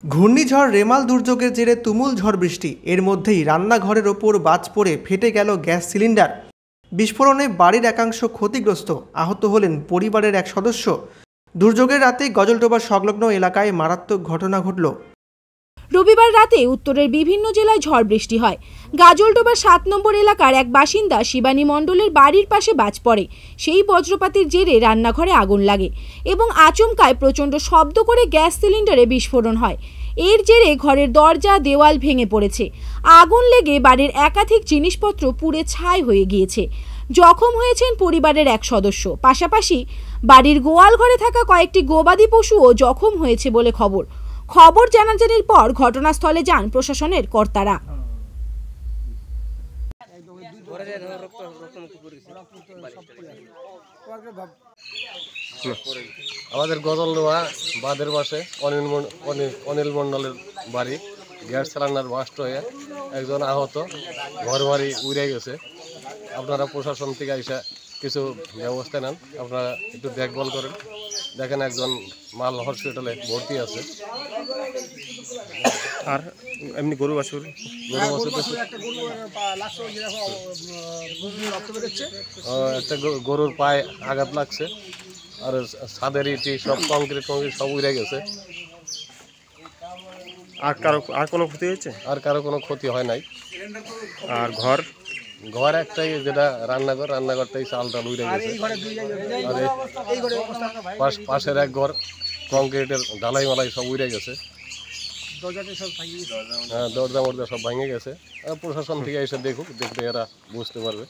ঘূর্ণিঝড় রেমাল দুর্যোগের জেরে তুমুল ঝড় বৃষ্টি। এর মধ্যেই রান্নাঘরের ওপর বাজ পড়ে ফেটে গেল গ্যাস সিলিন্ডার। বিস্ফোরণে বাড়ির একাংশ ক্ষতিগ্রস্ত, আহত হলেন পরিবারের এক সদস্য। দুর্যোগের রাতে গজলডোবা সংলগ্ন এলাকায় মারাত্মক ঘটনা ঘটল। রবিবার রাতে উত্তরের বিভিন্ন জেলায় ঝড় বৃষ্টি হয়। গাজলডোবার ৭ নম্বর এলাকার এক বাসিন্দা শিবানী মণ্ডলের বাড়ির পাশে বাজ পড়ে। সেই বজ্রপাতের জেরে রান্নাঘরে আগুন লাগে এবং আচমকায় প্রচণ্ড শব্দ করে গ্যাস সিলিন্ডারে বিস্ফোরণ হয়। এর জেরে ঘরের দরজা দেওয়াল ভেঙে পড়েছে। আগুন লেগে বাড়ির একাধিক জিনিসপত্র পুড়ে ছাই হয়ে গিয়েছে। জখম হয়েছেন পরিবারের এক সদস্য। পাশাপাশি বাড়ির গোয়াল ঘরে থাকা কয়েকটি গবাদি পশুও জখম হয়েছে বলে খবর জানাজানির পর ঘটনাস্থলে যান প্রশাসনের কর্তারা। আমাদের গজলডোবা বাঁধের পাশে অনিল মণ্ডলের বাড়ি। গ্যাস সিলিন্ডার বাস্ট হয়ে একজন আহত, ঘর বাড়ি উড়ে গেছে। আপনারা প্রশাসন থেকে এসে কিছু ব্যবস্থা নেন, আপনারা একটু দেখভাল করেন। দেখেন একজন মাল হসপিটালে ভর্তি আছে। আর এমনি গরু বাছুর একটা গরুর পায়ে আঘাত লাগছে, আর ছাদের ইটি সব কংক্রিট সব উড়ে গেছে। আর কোনো ক্ষতি হয়েছে? আর কারো কোনো ক্ষতি হয় নাই। আর ঘর একটাই, যেটা রান্নাঘরটাই চাল উড়ে গেছে। আর পাশের এক ঘর কংক্রিটের ঢালাই মালাই সব উড়ে গেছে। হ্যাঁ, দরজা মরজা সব ভেঙে গেছে। প্রশাসন থেকে এসে দেখলে এরা বুঝতে পারবে।